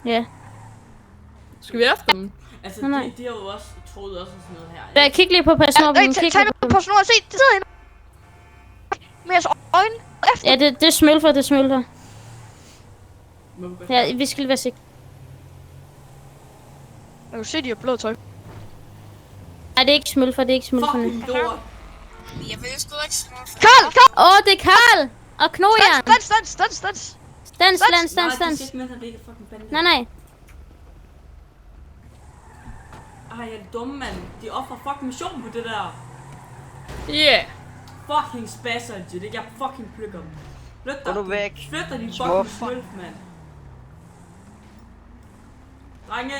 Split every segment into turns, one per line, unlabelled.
Ja.
Skal vi efter dem?
Altså,
Nej.
de har jo også troet også sådan noget her.
Ja, kig lige på PostNord.
Tag nu på snor og se, det sidder inde med jeres øjne efter.
Ja, det smølfer, det smølfer.
Må vi godt-
Ja, vi skal lige være sikre.
Jeg kan se, de har blå tøj.
Nej, det er ikke smølfer, det er ikke smølfer.
Fucking lort.
Jeg ved sgu ikke sådan noget.
Karl!
Det er Karl! Og Knogjern!
Stans!
Stans.
Nej, de skal ikke med, at det ikke er fucking bande.
Nej.
Ej, jeg er dumme, mand. De offrer fucking mission på det der.
Yeah.
Fucking spasser, det jeg fucking plukker dem. Flyt
Gå nu væk.
Flytter de
Små
fucking smølf, mand. Drenge.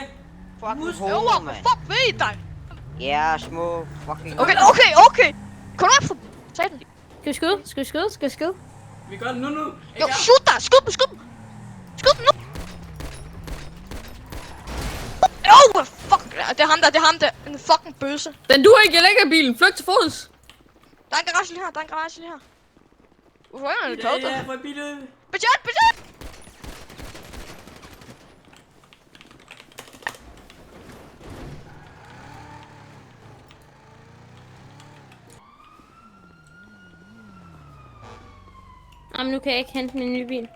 Fucking
Husk-
homo, mand.
Fuck ved dig!
Ja, små fucking...
Okay. Kom efter dem. Satan.
Skal vi skyde?
Vi gør det nu.
Jo, shoot dig! Skub dem nu! Oh, fuck! Det er ham der. En fucking bøsse.
Den duer ikke, jeg lægger i bilen. Flygt til fods.
Der er en garage lige her, Hvorfor er det klogt?
Ja, for bilen.
Betjent!
Jamen, nu kan jeg ikke hente min nye bil.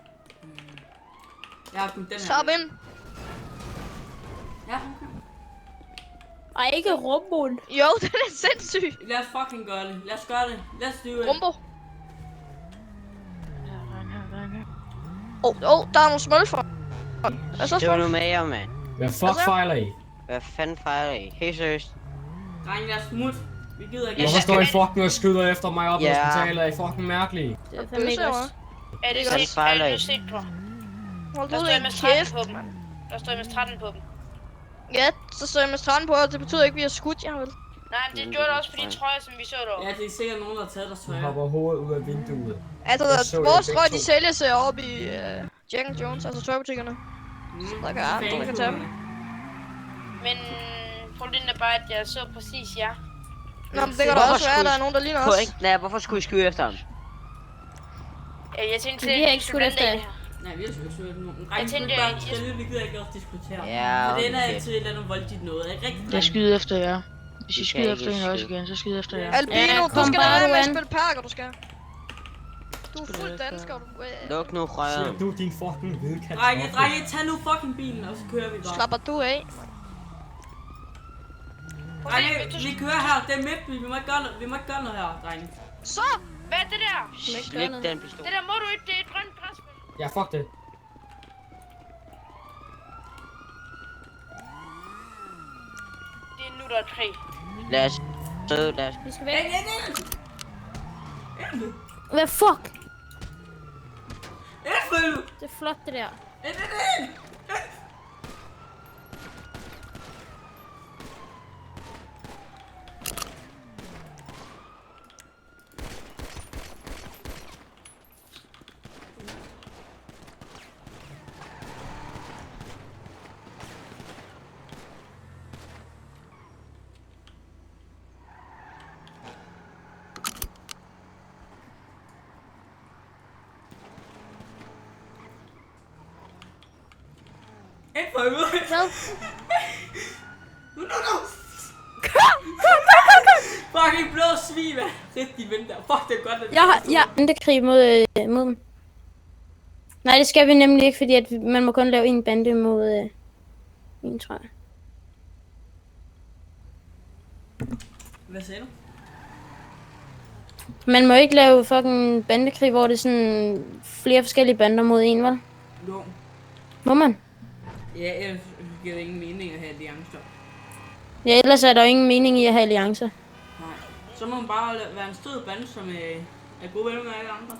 Jeg har kun den her.
Stop ind.
Ja.
Ej, ikke rumboen.
Jo, den er sindssyg.
Lad os fucking gøre det. Lad os gøre det. Let's do it.
Rumbo. Der er nogle smølfer. Hvad så,
Det var nu med jer, mand.
Hvad fuck fejler I?
Hvad fanden fejler I? Helt seriøst.
Drenge, lad os smutte. Vi gider ikke.
Hvorfor står I fucking og skyder efter mig op på
Ja.
hospitalet? Er I fucking mærkelige?
Det er fandme ikke også.
Er det
Sådan
set,
fejler
er
I.
det set på?
Hold
Der
nu
står
en
MS-13
kæft.
på dem. Der står MS-13 på dem.
Ja, så står MS-13 på, og det betyder ikke, at vi har skudt jer, vel?
Nej, men det gjorde det også på de trøjer, som vi så derovre.
Ja, det er sikkert nogen, der har taget deres
Du
tøj.
hopper hovedet ud af vinduet.
Altså,
Jeg så jer
vores
begge
trøjer,
to.
de sælges oppe i Jack and Jones, altså tøjbutikkerne. Der kan andre, der kan tage dem.
Men problemet er bare, at jeg så præcis jer.
Nå, men det kan da også være, at der er nogen, der ligner os.
Pointen er, hvorfor skulle I skyde efter ham?
Jeg tænkte,
Vi har ikke skudt efter jer.
Nej, vi har sgu ikke søgt nogen.
Jeg
Drenge,
tænkte,
vi bare
jeg-
stille, vi gider ikke også diskutere.
Ja,
For det ender
okay.
altid et eller andet voldeligt noget, ikke rigtigt?
Jeg skyder efter jer. Hvis I
I
skyder
kan
efter
ikke
hende også
skyde.
igen, så skyder efter jer.
Albino,
Ja,
du
kom
skal
bare,
lade være med at
du,
spille perker, du skal. Du er fuld dansker, du.
Luk nu
Ser
røven.
du din fucking hvidkat?
Drenge, tag nu fucking bilen, og så kører vi bare.
Slapper du af?
Drenge, vi kører her. Det er midtby. Vi må ikke gøre noget her, drenge.
Så!
Hvad er det der?
Slik den pistol.
Det der må du ikke, det er et grønt græsspil.
Ja, fuck det.
Det er nu, der er krig.
Lad os... Lad os...
Vi skal væk. Hvad fuck?
Indfølg!
Det er flot, det der.
Indfølg!
Hvad?
Nu! Fucking blå svin, hvad? Rigtig vinter. Fuck, det er godt, at...
Jeg har bandekrig mod dem. Nej, det skal vi nemlig ikke, fordi at man må kun lave en bande mod en, tror jeg.
Hvad sagde du?
Man må ikke lave fucking bandekrig, hvor det er sådan flere forskellige bander mod en, vel?
Jo.
Må man?
Ja, ellers giver det ingen mening at have alliancer.
Ja, ellers er der jo ingen mening i at have alliancer.
Nej. Så må man bare være en stød band, som er gode venner med alle andre.